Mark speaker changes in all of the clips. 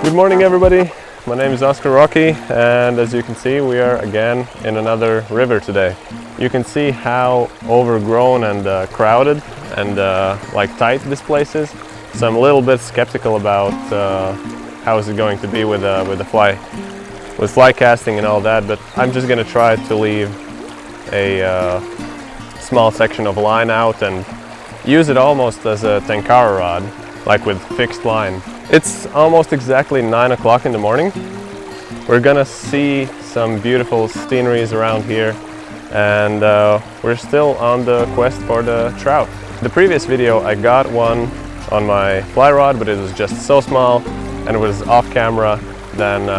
Speaker 1: Good morning everybody, my name is Oscar Rocky, and as you can see we are again in another river today. You can see how overgrown and crowded and like tight this place is, so I'm a little bit skeptical about how is it going to be with fly casting and all that, but I'm just going to try to leave a small section of line out and use it almost as a tenkara rod, like with fixed line. It's almost exactly 9 o'clock in the morning. We're gonna see some beautiful sceneries around here, and we're still on the quest for the trout. The previous video I got one on my fly rod, but it was just so small and it was off camera. Then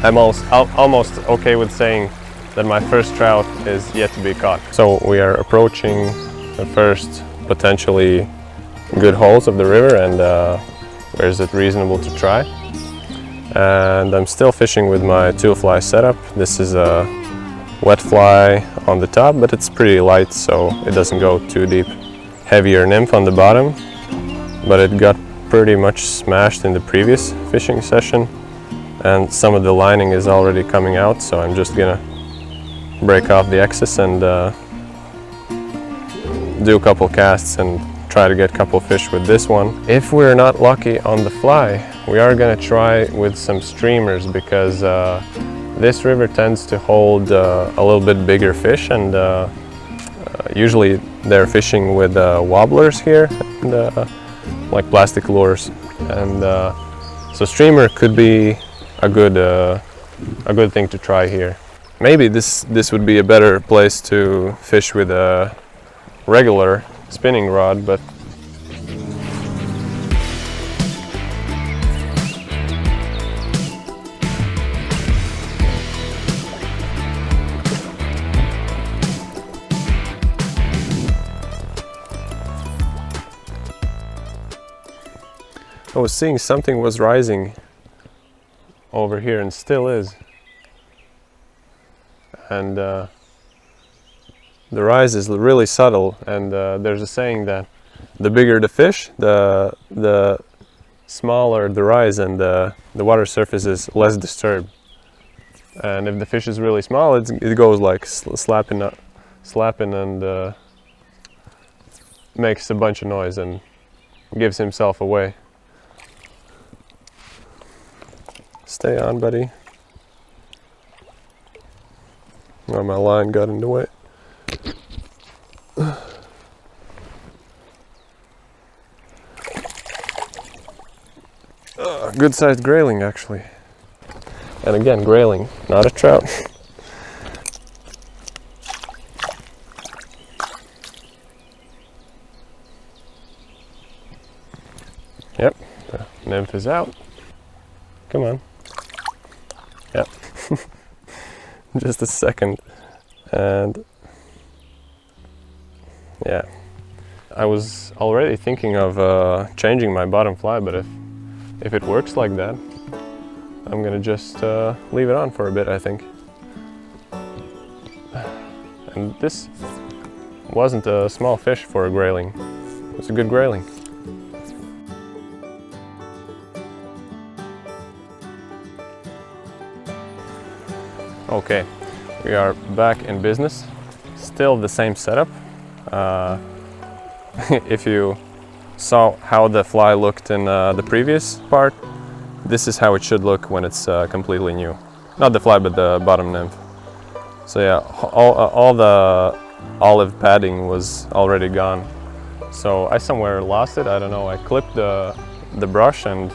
Speaker 1: I'm almost okay with saying that my first trout is yet to be caught. So we are approaching the first potentially good holes of the river, and where is it reasonable to try. And I'm still fishing with my 2-fly setup. This is a wet fly on the top, but it's pretty light, so it doesn't go too deep. Heavier nymph on the bottom, but it got pretty much smashed in the previous fishing session, and some of the lining is already coming out, so I'm just gonna break off the excess and do a couple casts and try to get a couple fish with this one. If we're not lucky on the fly, we are gonna try with some streamers, because this river tends to hold a little bit bigger fish, and usually they're fishing with wobblers here and like plastic lures, and so streamer could be a good thing to try here. Maybe this would be a better place to fish with a regular spinning rod, but I was seeing something was rising over here, and still is, and the rise is really subtle, and there's a saying that the bigger the fish, the smaller the rise, and the water surface is less disturbed. And if the fish is really small, it goes like slapping and makes a bunch of noise and gives himself away. Stay on, buddy. Oh, my line got in the way. Good sized grayling actually. And again, grayling, not a trout. Yep, the nymph is out. Come on. Yep. Just a second. And yeah, I was already thinking of changing my bottom fly, but if it works like that, I'm gonna just leave it on for a bit, I think. And this wasn't a small fish for a grayling. It was a good grayling. Okay, we are back in business. Still the same setup. If you saw how the fly looked in the previous part, this is how it should look when it's completely new. Not the fly, but the bottom nymph. So yeah, all the olive padding was already gone. So I somewhere lost it, I don't know, I clipped the brush and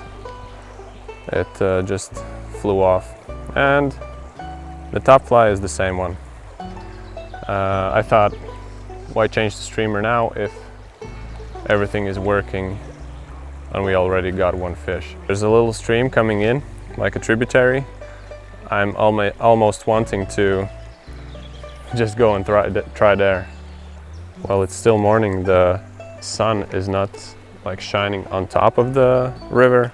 Speaker 1: it just flew off. And the top fly is the same one. I thought, why change the streamer now if everything is working and we already got one fish? There's a little stream coming in, like a tributary. I'm almost wanting to just go and try there. While it's still morning, the sun is not like shining on top of the river.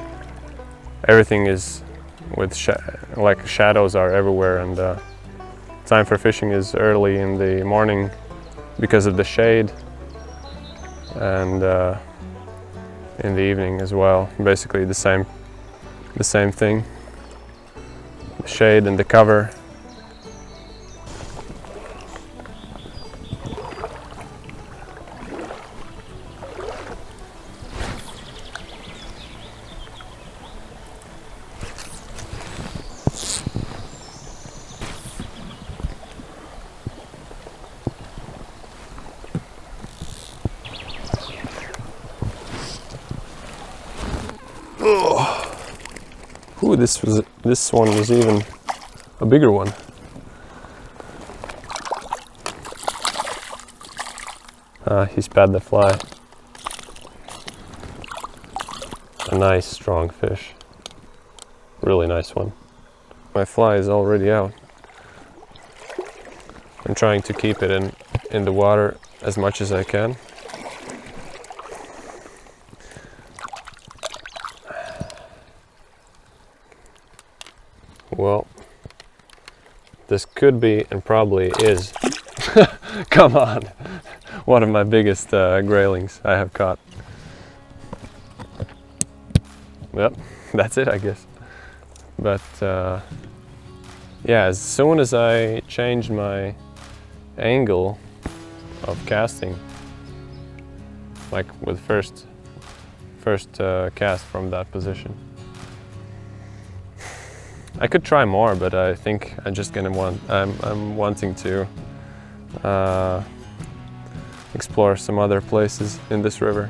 Speaker 1: Everything is with like shadows are everywhere, and time for fishing is early in the morning because of the shade. and in the evening as well. Basically the same thing. The shade and the cover. Ooh, this one was even a bigger one. He spat the fly. A nice strong fish. Really nice one. My fly is already out. I'm trying to keep it in the water as much as I can. Well, this could be and probably is, come on, one of my biggest graylings I have caught. Yep, that's it, I guess. But yeah, as soon as I changed my angle of casting, like with first cast from that position, I could try more, but I think I'm just gonna I'm wanting to explore some other places in this river.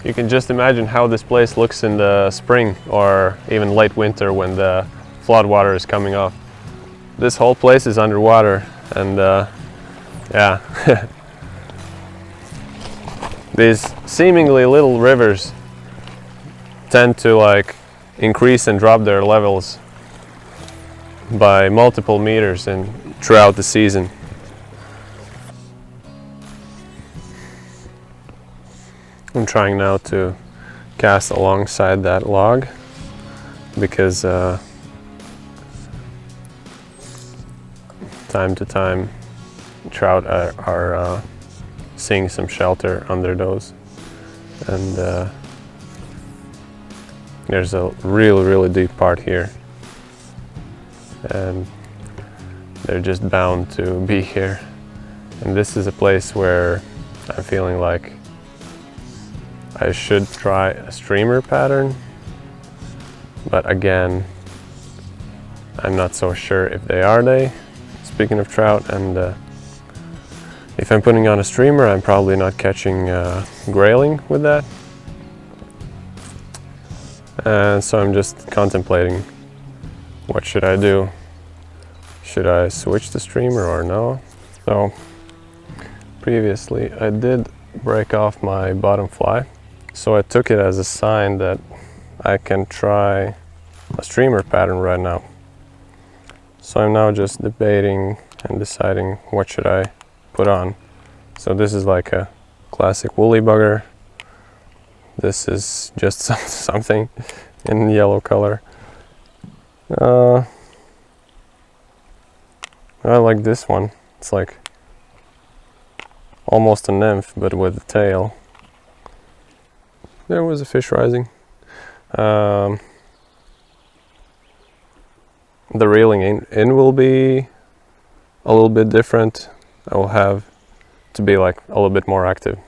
Speaker 1: You can just imagine how this place looks in the spring or even late winter when the flood water is coming off. This whole place is underwater, and yeah. These seemingly little rivers tend to like increase and drop their levels by multiple meters throughout the season. I'm trying now to cast alongside that log because time to time trout are seeing some shelter under those, and there's a really deep part here, and they're just bound to be here. And this is a place where I'm feeling like I should try a streamer pattern, but again, I'm not so sure if they are speaking of trout, and if I'm putting on a streamer, I'm probably not catching grayling with that. And so I'm just contemplating, what should I do? Should I switch the streamer or no? So previously I did break off my bottom fly, so I took it as a sign that I can try a streamer pattern right now. So I'm now just debating and deciding what should I put on. So this is like a classic woolly bugger. This is just something in yellow color. I like this one. It's like almost a nymph, but with a tail. There was a fish rising. The reeling in will be a little bit different. I will have to be like a little bit more active.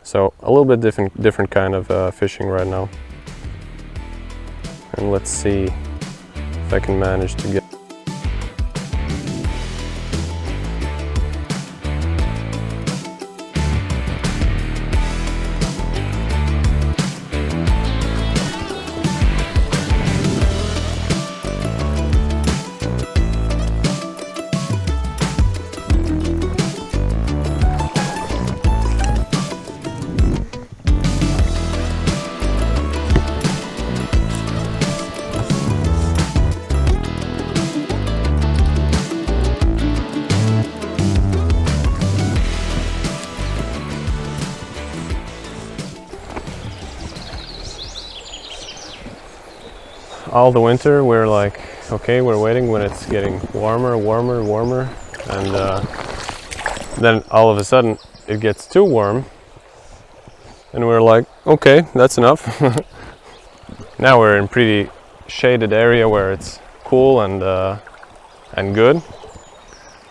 Speaker 1: So a little bit different kind of fishing right now. And let's see if I can manage to get. All the winter we're like, okay, we're waiting when it's getting warmer, and then all of a sudden it gets too warm, and we're like, okay, that's enough. Now we're in pretty shaded area where it's cool and good.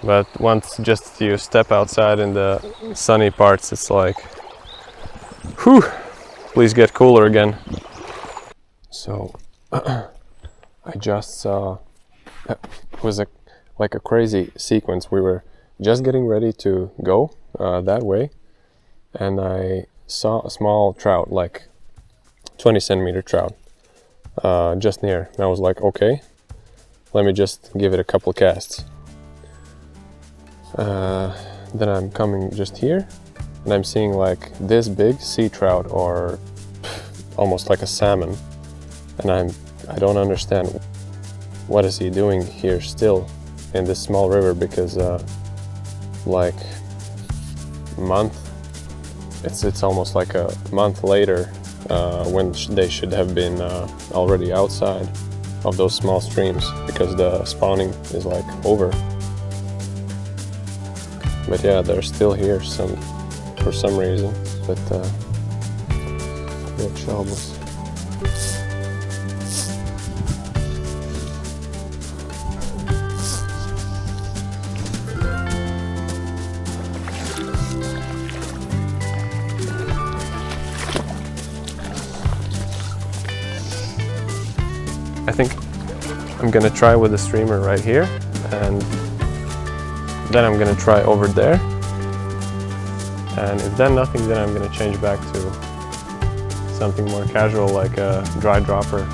Speaker 1: But once just you step outside in the sunny parts, it's like, whew, please get cooler again. So I just saw, it was like a crazy sequence. We were just getting ready to go that way, and I saw a small trout, like 20 centimeter trout, just near. And I was like, okay, let me just give it a couple casts. Then I'm coming just here, and I'm seeing like this big sea trout, or almost like a salmon, and I don't understand what is he doing here still in this small river, because like month, it's almost like a month later when they should have been already outside of those small streams, because the spawning is like over. But yeah, they're still here for some reason. But good shells. I think I'm gonna try with the streamer right here, and then I'm gonna try over there, and if then nothing, then I'm gonna change back to something more casual, like a dry dropper.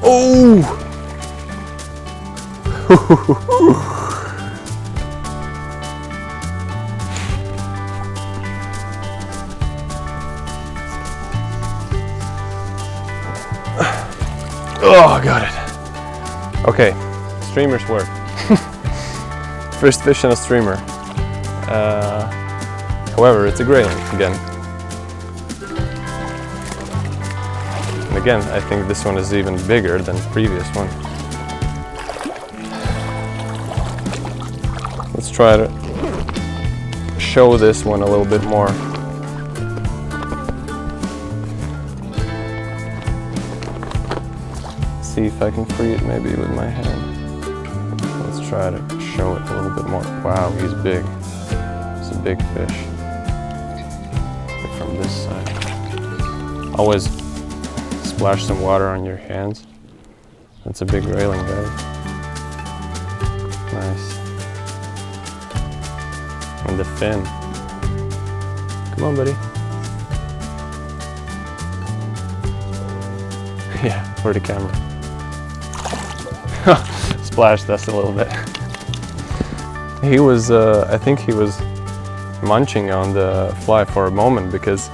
Speaker 1: Oh! Oh, got it. Okay. Streamers work. First fish in a streamer. However, it's a grayling again. And again, I think this one is even bigger than the previous one. Let's try to show this one a little bit more. See if I can free it maybe with my hand. Let's try to show it a little bit more. Wow, he's big. It's a big fish. From this side. Always splash some water on your hands. That's a big grayling, guys. Nice. And the fin. Come on, buddy. Yeah, for the camera. Splashed us a little bit. He was, I think he was munching on the fly for a moment, because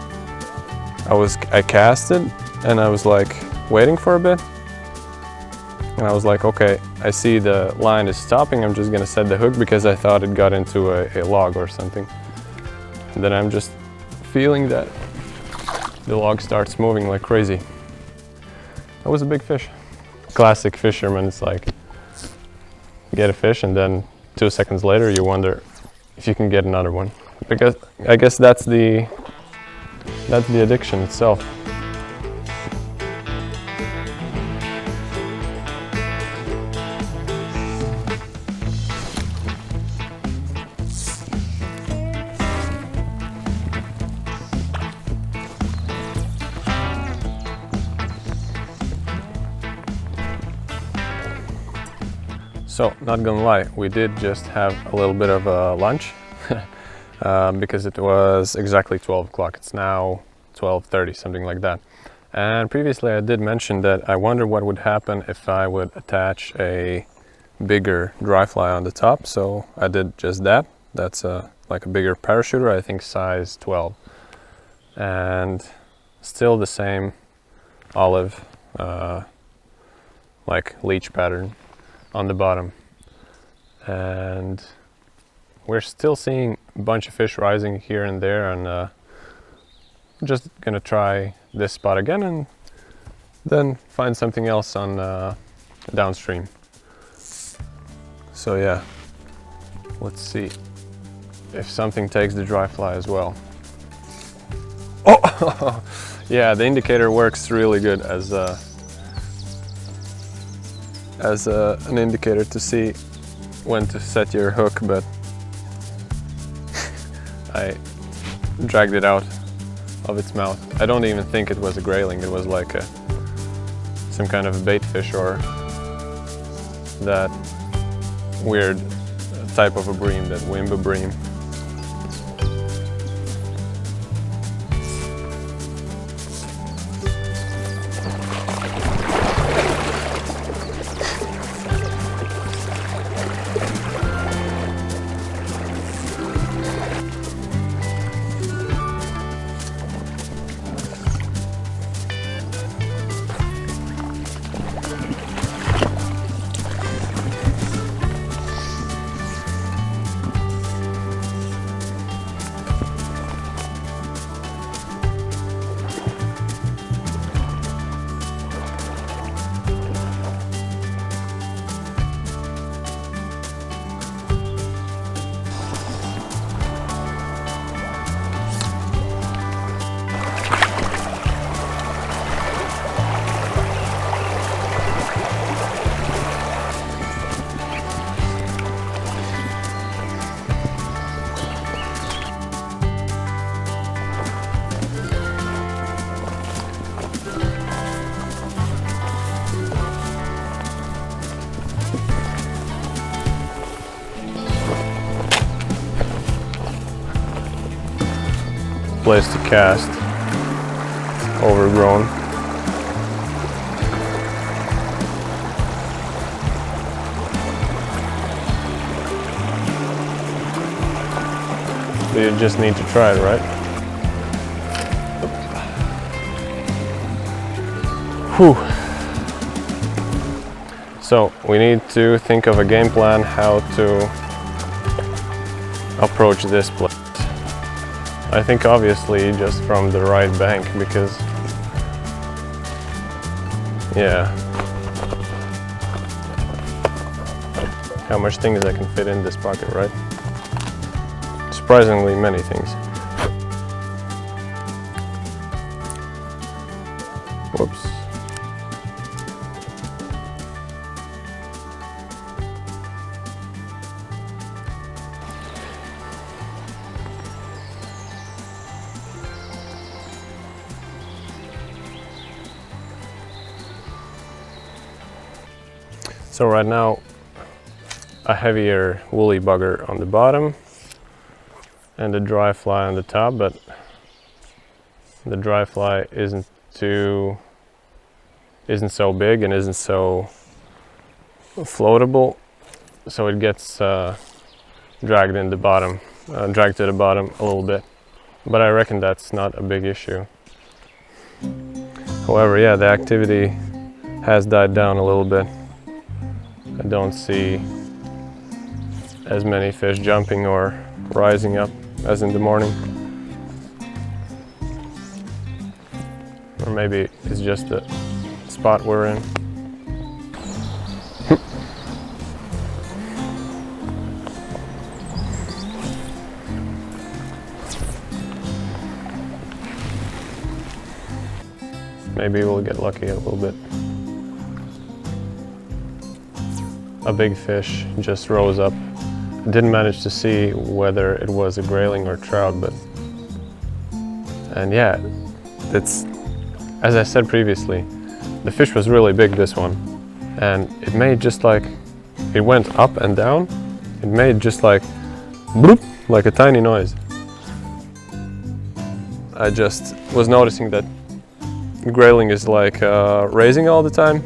Speaker 1: I casted and I was like waiting for a bit, and I was like, okay, I see the line is stopping, I'm just gonna set the hook, because I thought it got into a log or something. And then I'm just feeling that the log starts moving like crazy. That was a big fish. Classic fisherman, it's like you get a fish and then 2 seconds later you wonder if you can get another one. Because I guess that's the addiction itself. So, not gonna lie, we did just have a little bit of a lunch because it was exactly 12 o'clock. It's now 12:30, something like that. And previously I did mention that I wonder what would happen if I would attach a bigger dry fly on the top. So I did just that. That's like a bigger parachuter, I think size 12. And still the same olive like leech pattern on the bottom, and we're still seeing a bunch of fish rising here and there, and I'm just gonna try this spot again and then find something else on downstream. So yeah, Let's see if something takes the dry fly as well. Oh, yeah, the indicator works really good as an indicator to see when to set your hook, but I dragged it out of its mouth. I don't even think it was a grayling. It was like some kind of a bait fish or that weird type of a bream, that wimba bream. Place to cast, overgrown. So you just need to try it, right? Whew. So we need to think of a game plan how to approach this place. I think obviously just from the right bank, because yeah, how much things I can fit in this pocket, right? Surprisingly many things. Whoops. So right now, a heavier woolly bugger on the bottom and a dry fly on the top, but the dry fly isn't so big and isn't so floatable, so it gets dragged to the bottom a little bit. But I reckon that's not a big issue. However, yeah, the activity has died down a little bit. I don't see as many fish jumping or rising up as in the morning. Or maybe it's just the spot we're in. Maybe we'll get lucky a little bit. A big fish just rose up. Didn't manage to see whether it was a grayling or trout, and yeah, it's, as I said previously, the fish was really big, this one, and it made just like, it went up and down, it made just like bloop, like a tiny noise. I just was noticing that grayling is like raising all the time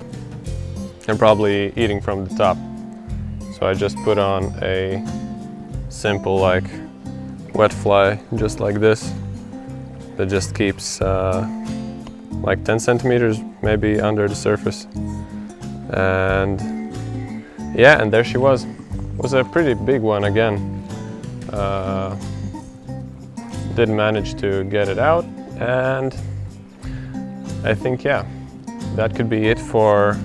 Speaker 1: and probably eating from the top. So I just put on a simple like wet fly, just like this, that just keeps like 10 centimeters maybe under the surface. And yeah, and there she was. It was a pretty big one again. Didn't manage to get it out, and I think, yeah, that could be it for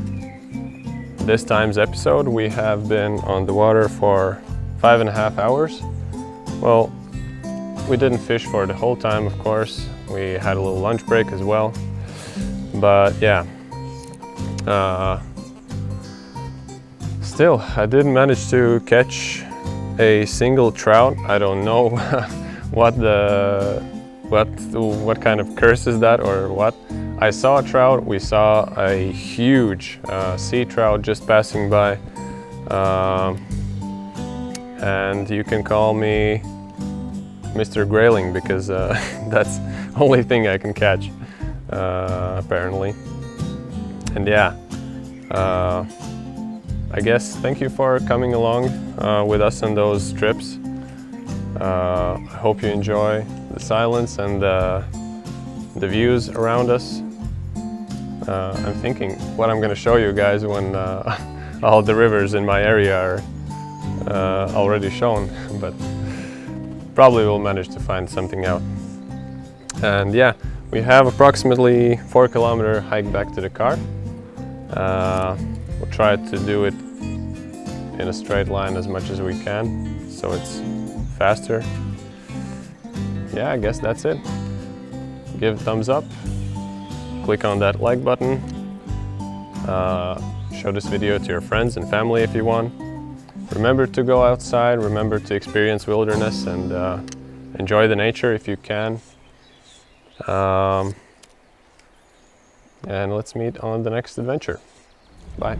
Speaker 1: this time's episode. We have been on the water for 5.5 hours. Well, we didn't fish for the whole time, of course. We had a little lunch break as well. But yeah, still, I didn't manage to catch a single trout. I don't know what kind of curse is that or what. I saw a trout. We saw a huge sea trout just passing by, and you can call me Mr. Grayling because that's the only thing I can catch, apparently. And yeah, I guess thank you for coming along with us on those trips. I hope you enjoy the silence and the views around us. I'm thinking what I'm going to show you guys when all the rivers in my area are already shown, but probably we'll manage to find something out. And yeah, we have approximately 4-kilometer hike back to the car. We'll try to do it in a straight line as much as we can, so it's faster. Yeah, I guess that's it. Give a thumbs up, click on that like button, show this video to your friends and family if you want. Remember to go outside, remember to experience wilderness and enjoy the nature if you can. And let's meet on the next adventure. Bye.